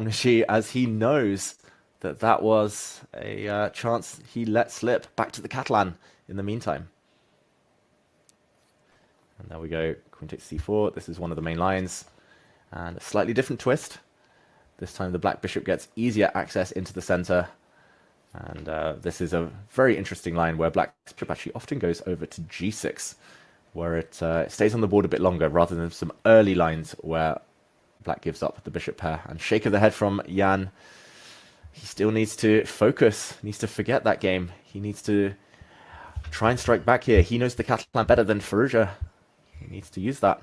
as he knows that that was a chance he let slip. Back to the Catalan in the meantime. And there we go. Queen takes c4. This is one of the main lines. And a slightly different twist. This time the black bishop gets easier access into the center. And this is a very interesting line where black's bishop actually often goes over to g6, where it stays on the board a bit longer rather than some early lines where black gives up the bishop pair. And shake of the head from Jan. He still needs to focus, needs to forget that game. He needs to try and strike back here. He knows the Catalan better than Firouzja. He needs to use that.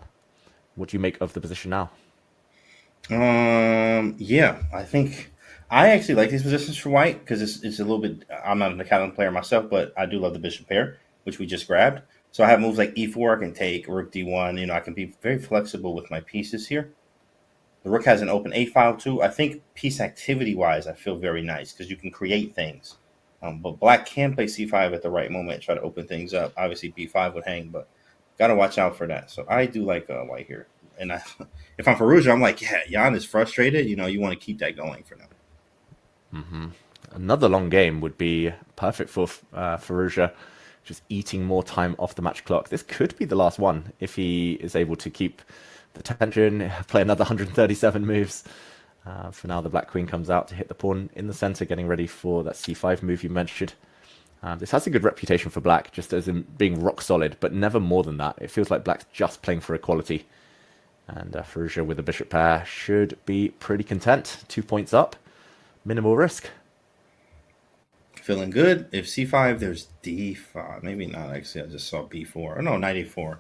What do you make of the position now? Yeah, I think I actually like these positions for white because it's a little bit. I'm not an Catalan player myself, but I do love the bishop pair, which we just grabbed. So I have moves like e4. I can take rook d1. You know, I can be very flexible with my pieces here. The rook has an open a file too. I think piece activity wise, I feel very nice because you can create things. But black can play c5 at the right moment, try to open things up. Obviously, b5 would hang, but gotta watch out for that. So I do like white here. And if I'm Firouzja, I'm like, yeah, Jan is frustrated. You know, you want to keep that going for now. Another long game would be perfect for Firouzja, just eating more time off the match clock. This could be the last one if he is able to keep the tension, play another 137 moves. For now, the black queen comes out to hit the pawn in the center, getting ready for that c5 move you mentioned. This has a good reputation for black, just as in being rock solid, but never more than that. It feels like black's just playing for equality. And Firouzja with a bishop pair should be pretty content. 2 points up, minimal risk. Feeling good. If c5, there's d5. Maybe not, actually. I just saw b4. Oh, no, knight a4.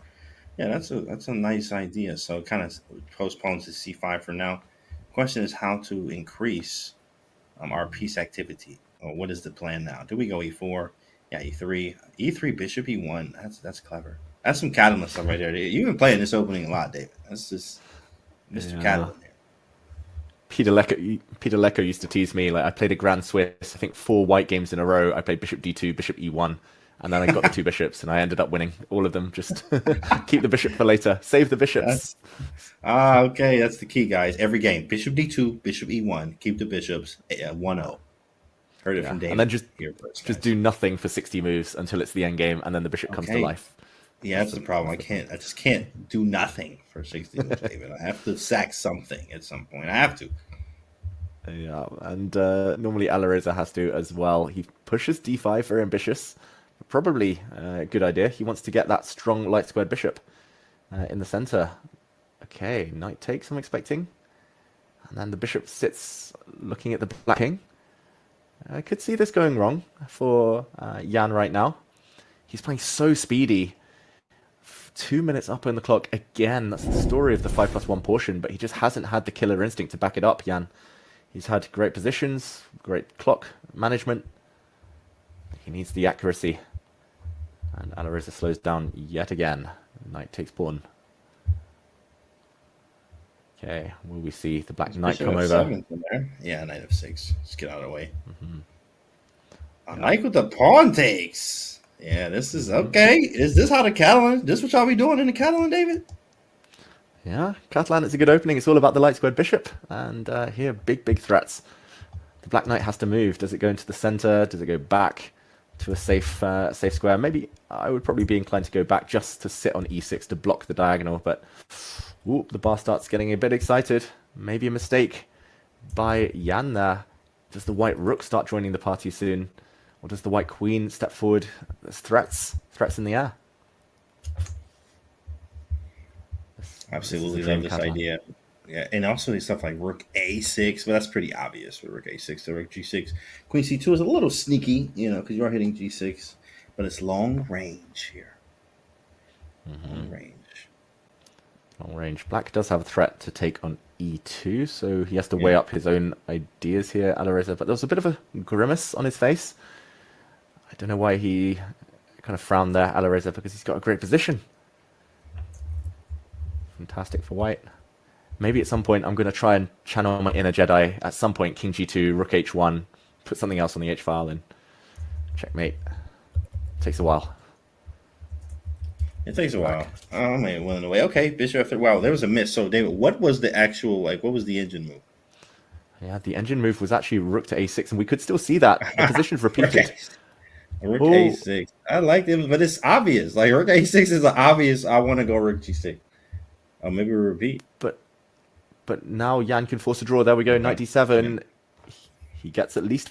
Yeah, that's a nice idea. So it kind of postpones the c5 for now. Question is how to increase our piece activity. Or what is the plan now? Do we go e4? Yeah, e3. E3, bishop e1. That's clever. That's some Catalan stuff right there. You've been playing this opening a lot, David. That's just Mr. Catalan here. Peter Lecco used to tease me. Like I played a Grand Swiss, I think 4 white games in a row. I played bishop d2, bishop e1, and then I got the 2 bishops, and I ended up winning all of them. Just keep the bishop for later. Save the bishops. Okay. That's the key, guys. Every game, bishop d2, bishop e1. Keep the bishops 1-0. Heard it from David. And then just do nothing for 60 moves until it's the end game, and then the bishop comes to life. Yeah, that's the problem. I just can't do nothing for 60 moves, David. I have to sack something at some point. I have to. Yeah, and normally Alireza has to as well. He pushes d5, very ambitious. Probably a good idea. He wants to get that strong light squared bishop in the center. Okay, knight takes, I'm expecting. And then the bishop sits looking at the black king. I could see this going wrong for Jan right now. He's playing so speedy. 2 minutes up on the clock again. That's the story of the 5+1 portion, but he just hasn't had the killer instinct to back it up, Jan. He's had great positions, great clock management. He needs the accuracy. And Alireza slows down yet again. Knight takes pawn. Okay, will we see the black knight come over? Yeah, knight f6. Let's get out of the way. A knight with the pawn takes. Yeah, this is okay. Is this how the Catalan? This what y'all be doing in the Catalan, David? Yeah, Catalan, it's a good opening. It's all about the light squared bishop. And here, big threats. The black knight has to move. Does it go into the center? Does it go back to a safe square? Maybe I would probably be inclined to go back just to sit on e6 to block the diagonal. But the bar starts getting a bit excited. Maybe a mistake by Jan there. Does the white rook start joining the party soon? Or does the white queen step forward? There's threats in the air. Absolutely love this idea. Yeah, and also stuff like rook a6, but that's pretty obvious with rook a6 to rook g6. Queen c2 is a little sneaky, you know, because you are hitting g6, but it's long range here. Long range. Black does have a threat to take on e2, so he has to weigh up his own ideas here, Alireza. But there was a bit of a grimace on his face. I don't know why he kind of frowned there, Alireza, because he's got a great position. Fantastic for white. Maybe at some point I'm going to try and channel my inner Jedi. At some point, king g2, rook h1, put something else on the h-file and checkmate. Takes a while. It takes a while. Oh, man, well, in a way. Okay, bishop f3. Wow, there was a miss. So, David, what was the actual, what was the engine move? Yeah, the engine move was actually rook to a6, and we could still see that the position's Rook repeated. Rook Oh, a6. I like it, but it's obvious. Like rook a6 is obvious. I want to go rook g6. Oh, maybe we repeat. but now Jan can force a draw. There we go, knight Okay. Yeah. d7. He gets at least